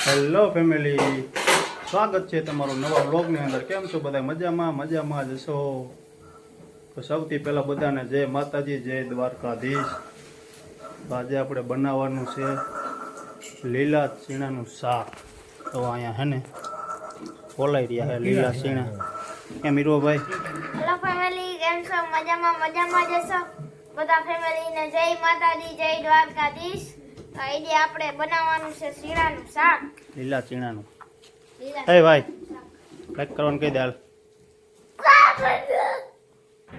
Hello family, સ્વાગત છે તમારું નવા વ્લોગની અંદર। કેમ છો બધા? મજામાં જ હશો? તો સૌથી પહેલાં બધાને જય માતાજી, જય દ્વારકાધીશ। આજે આપણે બનાવવાનું છે લીલા ચીણાનું શાક। તો અહીંયા હે ને બોલાઈ રહ્યા છે લીલા ચીણા। કેમ હીરોભાઈ? હેલો ફેમિલી, કેમ છો? મજામાં જ હશો? બધા ફેમિલીને જય માતાજી, જય દ્વારકાધીશ। તો આજે આપણે બનાવવાનું છે ચીણાનું શાક, લીલા ચીણાનું। લીલા એ ભાઈ, લાઈક કરવાનું કહી દે। હાલ,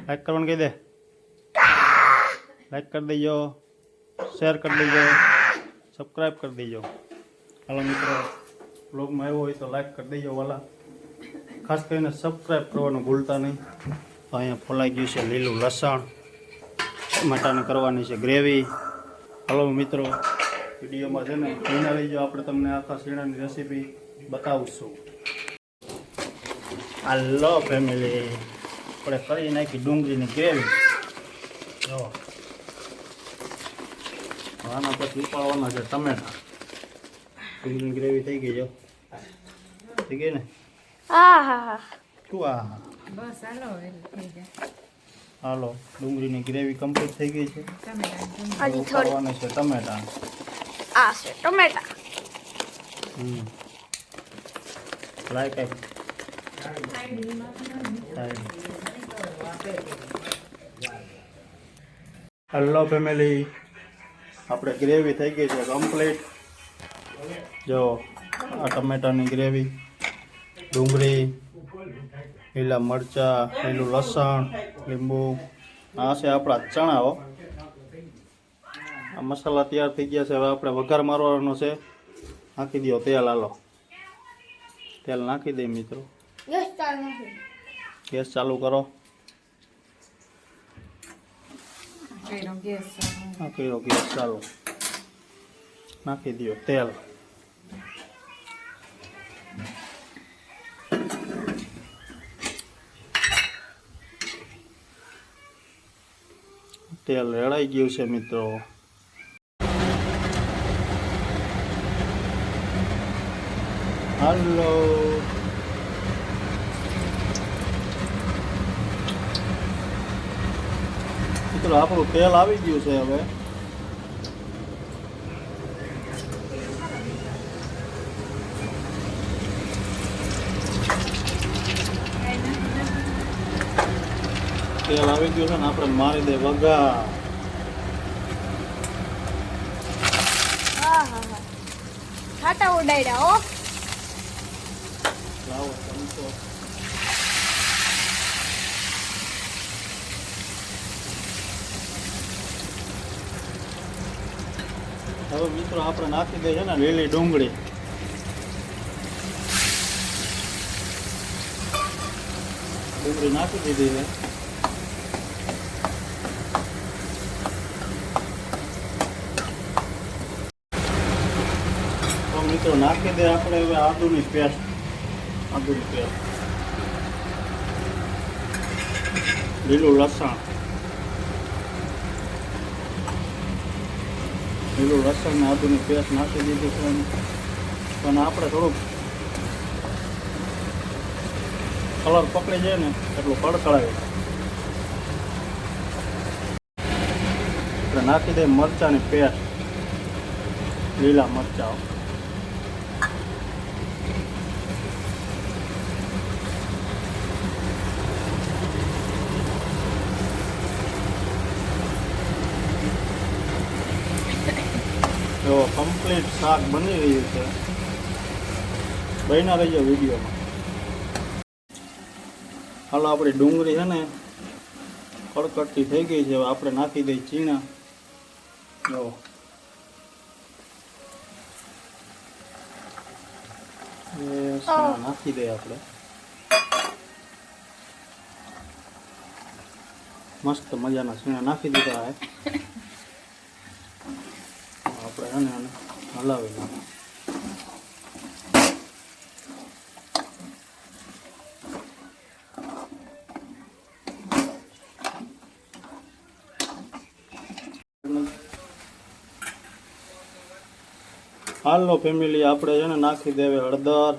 લાઈક કરવાનું કહી દે। લાઈક કરી દેજો, શેર કરી દેજો, સબસ્ક્રાઈબ કરી દેજો। હાલો મિત્રો, બ્લોગમાં આવ્યો હોય તો લાઈક કરી દેજો વાલા। ખાસ કરીને સબસ્ક્રાઈબ કરવાનું ભૂલતા નહીં। અહીંયા ફોલાઈ ગયું છે લીલું લસણ, ટમાટાની કરવાની છે ગ્રેવી। હાલો મિત્રો, વિડીયોમાં છે ને જોઈને લઈ જાઓ, આપણે તમને આખા શીણાની રેસીપી બતાવશું। હાલો ફેમિલી, આપણે કરી નાખી ડુંગળીની ગ્રેવી। જો આના પછી ઉપાડવાના છે ટમેટા। ડુંગળીની ગ્રેવી થઈ ગઈ, જો થઈ ગઈ ને? હા શું આ? બસ હાલો થઈ જાય। હાલો, ડુંગળીની ગ્રેવી કમ્પ્લીટ થઈ ગઈ છે। હજી થોડી ઉપાડવાના છે ટમેટા। આ છે ટમેટા। લાઈક હેલો ફેમિલી, આપણે ગ્રેવી થઈ ગઈ છે કમ્પ્લીટ। જો આ ટમેટાની ગ્રેવી, ડુંગળી, લીલા મરચાં, લીલું લસણ, લીંબુ, આ છે આપણા ચણાઓ। આ મસાલા તૈયાર થઈ ગયા છે। હવે આપણે વઘાર મારવાનો છે। નાખી દો તેલ। હાલો, તેલ નાખી દે મિત્રો। ગેસ ચાલુ કરો। હા, કર્યો ગેસ ચાલુ। નાખી દો તેલ। તેલ રેડાઈ ગયું છે મિત્રો। હાલો, મિત્રો આપણું તેલ આવી ગયું છે। હવે તેલ આવી ગયું છે ને, આપણે મારી દે વઘાર। ખાટા ઉડાડ્યા હો। લાવો ચમચો। હવે મિત્રો આપણે નાખી દઈએ છે ને લીલી ડુંગળી। ડુંગળી નાખી દીધી છે। તો મિત્રો નાખી દે આપણે હવે આદુની પેસ્ટ। લીલું લસણ ને આદુની પેસ્ટ નાખી દીધી છે। પણ આપણે થોડુંક કલર પકડી જાય ને એટલું કડકડાવી આપણે નાખી દઈએ મરચાંની પેસ્ટ, લીલા મરચાં। તો કમ્પ્લીટ શાક બની રહ્યું છે। બન્યા રહીજો વિડીયોમાં। હાલો, આપણી ડુંગળી છે ને કડકડતી થઈ ગઈ છે। હવે આપણે નાખી દઈએ ચીણા। જો નાખી દઈએ આપણે। મસ્ત મજાના ચીણા નાખી દીધા છે। આપણે છે ને હલાવી નાખીએ। હાલો ફેમિલી, આપણે છે ને નાખી દેવે હળદર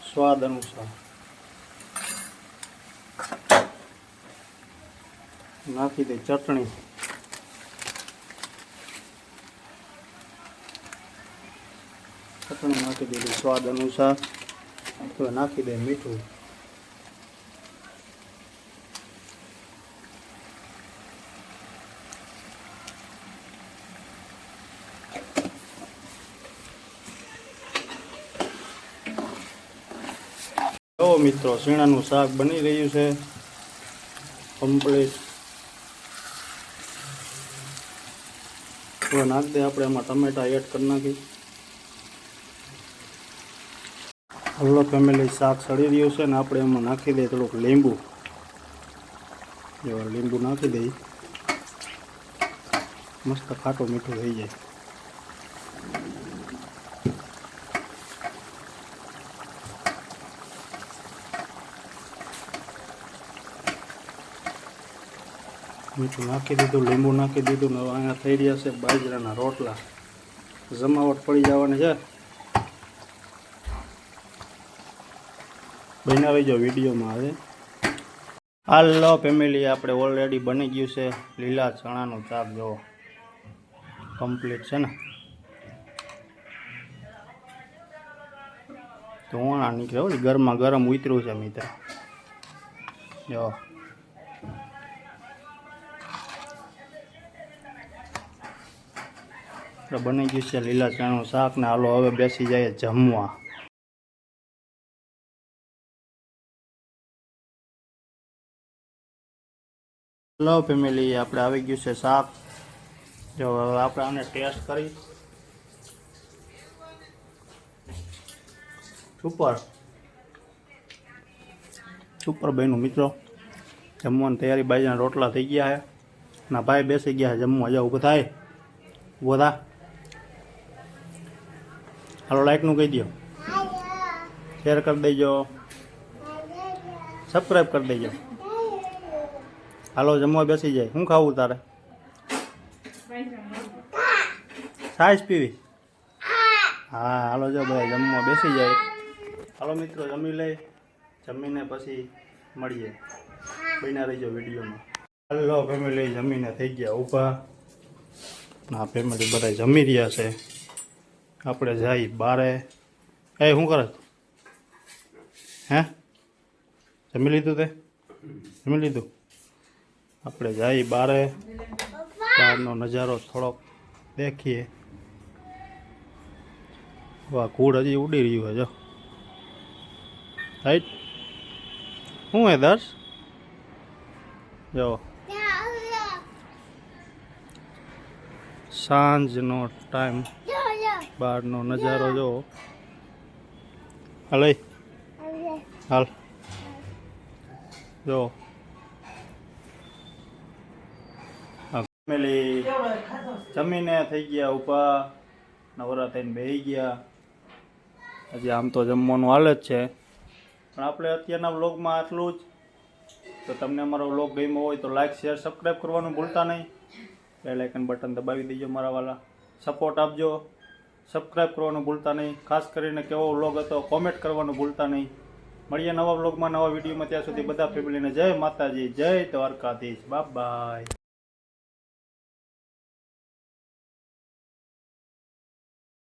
સ્વાદ અનુસાર. નાખી દે ચટણી. ચટણી નાખી દીધી સ્વાદ અનુસાર. તો નાખી દે મીઠું. જો મિત્રો, શીણાનું શાક બની રહ્યું છે કમ્પ્લીટ. તો નાખ દે આપણે એમાં ટમેટા એડ કરી નાખી. હલ્લો ફેમિલી, શાક સડી રહ્યું છે ને આપણે એમાં નાખી દઈએ થોડુંક લીંબુ. જો લીંબુ નાખી દઈએ, મસ્ત ખાટું મીઠું થઈ જાય. મીઠું નાખી દીધું, લીંબુ નાખી દીધું ને અહીંયા થઈ રહ્યા છે બાજરાના રોટલા. જમાવટ પડી જવાની છે. બનાવી જો વિડીયોમાં આવે. હાલો ફેમિલી, આપણે ઓલરેડી બની ગયું છે લીલા ચણાનું શાક. જો કમ્પ્લીટ છે ને. ધોણા નીકળે હોય, ગરમા ગરમ ઉતર્યું છે મિત્ર. જો બની ગયું છે લીલા ચણાનું શાક ને. હાલો હવે બેસી જાય જમવા. હેલો ફેમિલી, આપણે આવી ગયું છે શાક. જો હવે આપણે આને ટેસ્ટ કરી. સુપર બન્યું મિત્રો. જમવાની તૈયારી. બાજરાના રોટલા થઈ ગયા છે. ના ભાઈ બેસી ગયા છે જમવા. જાવ ઊભો થાય, ઊભો થા. હાલો લાઈકનું કહી દો, શેર કરી દેજો, સબસ્ક્રાઈબ કરી દેજો. હાલો જમવા બેસી જાય. શું ખાવું તારે? છાશ પીવી? હા હાલો જો બધા જમવા બેસી જાય. હાલો મિત્રો જમી લઈ. જમીને પછી મળીએ. બન્યા રહીજો વિડીયોમાં. હાલો ફેમિલી, જમીને થઈ ગયા ઊભા. ના ફેમિલી બધા જમી રહ્યા છે. આપણે જાય બારે. એ શું કરે? હે જમી લીધું? તે જમી લીધું? આપણે જાય બારે. બહારનો નજારો થોડોક દેખીએ. વાહ, કૂડ હજી ઉડી રહ્યું છે. જો રાઈટ. શું હે દર્શ? જો સાંજનો ટાઈમ, બહારનો નજારો જો. હાલ હાલ જો ફેમિલી જમીને થઈ ગયા ઊભા. નવરા થઈને બેસી ગયા. હજી આમ તો જમવાનું હાલ જ છે, પણ આપણે અત્યારના વ્લોગમાં આટલું જ. તો તમને અમારો વ્લોગ ગમ્યો હોય તો લાઈક શેર સબસ્ક્રાઈબ કરવાનું ભૂલતા નહીં. બેલ આઇકન બટન દબાવી દેજો મારા વાલા. સપોર્ટ આપજો. સબસ્ક્રાઈબ કરવાનું ભૂલતા નહીં. ખાસ કરીને કેવો વ્લોગ હતો કોમેન્ટ કરવાનું ભૂલતા નહીં. મળીએ નવા વ્લોગમાં, નવા વિડીયોમાં. ત્યાં સુધી બધા ફેમિલીને જય માતાજી, જય દ્વારકાધીશ. Bye bye.